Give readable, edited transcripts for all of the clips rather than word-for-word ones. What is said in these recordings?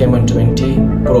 Camon 20 Pro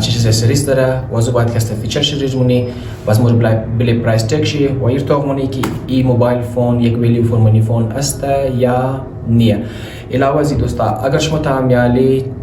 تشيز اسريس درا وزبات كاستا فيتشر شريج مني بس مور بلاي Bryce تاك شي وير تو مني كي اي موبايل فون يك ویلیو فور مني فون استا یا نیا علاوه زي دوستا اگر شما تام يالي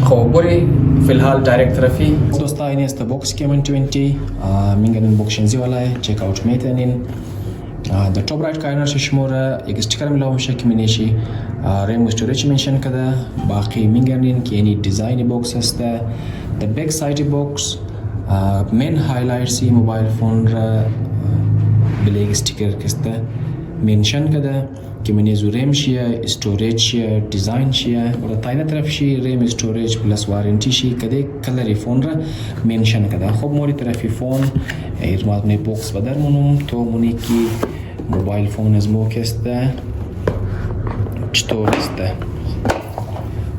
خبري في الحال دايركت رفي دوستا اني است بوكس Camon 20 مينغن انبوكشن زي ولا تشيك اوت ميتنين ذا توب رايت كاينر شموره يكستيكر ملاو مشك منيشي ريم ستوريج منشن كذا باقي مينغن كيني ديزاين بوكس است ذا باك سايد بوكس مين هايلايتس موبايل فون بليك ستيكر كسته منشن كذا كمان زو ريم شيا ستوريج شيا ديزاين شيا ولا تاينا طرف شي ريم ستوريج بلس وارنتي شي كده كلر فون را منشن كده خب موري طرفي فون ايرمات ني بوكس بدر منم تو مني كي موبايل فون از مو كسته چطور است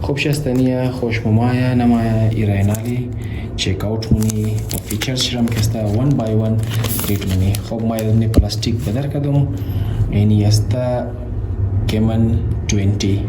خوب شستنیه خوش ممایا نمایا ایرانالی چیک اوت منی و فیچرز شرم کسته ون بای ون ریت منی خوب مایا دمنی پلاستیک بدر کدوم اینی است Camon 20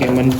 Camon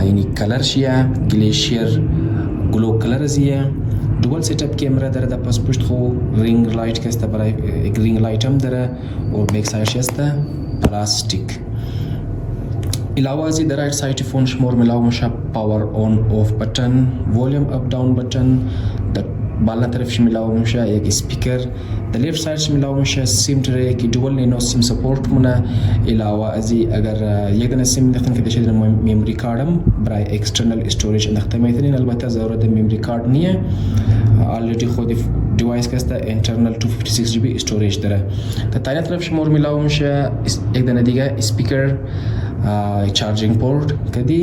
اینی کلر شیه گلیشیر گلو کلر زیه دوال سیت اپ کیمرا داره در پس پشت خو رینگ لایت کسته برای یک رینگ لایت هم داره و بیک سایڈ شسته پلاستیک علاوه از در رایت سایڈ فون شمور ملاو مشه power on off button volume up down button بالا طرف شملاو مشه یک اسپیکر د لیفت سایڈ شملاو مشه سیم تره کی ډول نینو سیم سپورت مونه علاوه ازي اگر یک دنه سیم دختن کې د شي د میموري کارتم برای ایکسترنل استوریج دخته میتونین البته ضرورت د میموري کارت نیه already خود device کسته internal 256 GB استوریج داره تا تانیا طرف شمور ملاو مشه یک دنه دیگه اسپیکر چارجینگ پورت کدی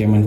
Camon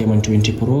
Camon 20 Pro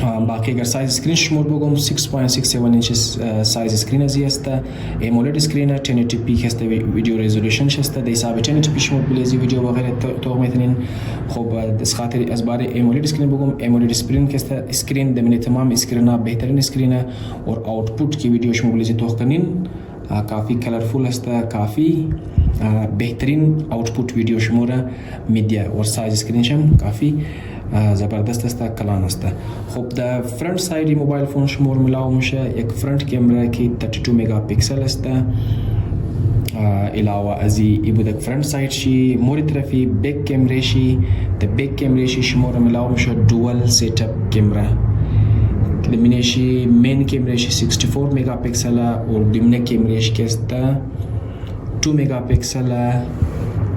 باقی اگر سایز اسکرین شمار بگم 6.67 inches سایز اسکرین ازی است AMOLED اسکرین 1080p هست ویدیو رزولوشن هست در حساب 1080p شمار بلیزی ویدیو وغیره تو میتونین خب از خاطر از باره AMOLED اسکرین بگم AMOLED اسکرین که است اسکرین دمنی تمام اسکرینا بهترین اسکرین اور آوتپوت کی ویدیو شمار بلیزی تو کنین کافی کلرفول است کافی بهترین آوتپوت ویدیو شمار میدیا اور سایز اسکرینش هم کافی زبردست است کلان است خب در فرنٹ ساید موبایل فون شمار ملاو میشه یک فرنٹ کامرا کی 32 مگاپیکسل است علاوه ازی ای بود فرنٹ ساید شی موری طرفی بیک کامرا شی د بیک کامرا شی شمار ملاو میشه دوال سیت اپ کامرا دمینشی مین کامرا شی 64 مگاپیکسل اور دیمنه کامرا شی که است 2 مگاپیکسل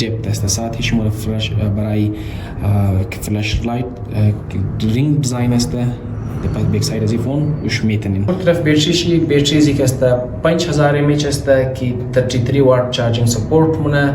depth است ساعت هیچ مورد فلاش برای فلاش لایت رینگ دیزاین است بعد بیک ساید از فون وش میتونین طرف باتریشی باتری است 5000 mAh است که 33 وات چارجینگ سپورت مونه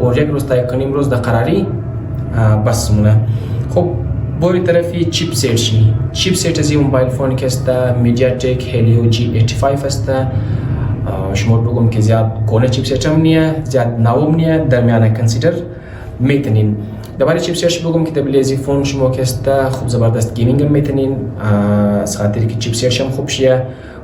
و یک روز تا یک نیم روز در قراری بس مونه خب بوری طرفی چیپ سیت از این موبایل فون که است میدیاتک هلیو G85 است شما بگم که زیاد کونه چیپ سیت هم نیه زیاد نوم نیه درمیانه کنسیدر میتونین درباره چیپ سیتش بگم که دبلیزی فون شما که است خوب زبردست گیمینگ هم میتونین از خاطری که چیپ سیتش هم خوب شیه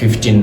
15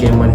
Camon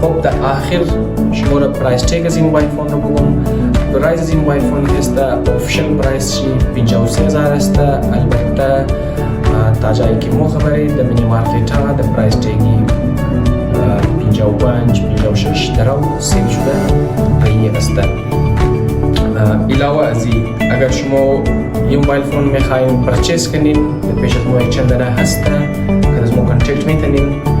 خب در آخر شماره پرایس تگ از این موبایل فون رو بگم پرایس از این موبایل فون است افیشال پرایس 53000 است البته تا جایی که ما خبری در مینی مارکت ها در پرایس تگی 55 56 درو سیل شده ای است علاوه از این اگر شما این موبایل فون میخواین پرچیز کنین پیش از ما یک چندانه هست که از ما کانتکت میتونین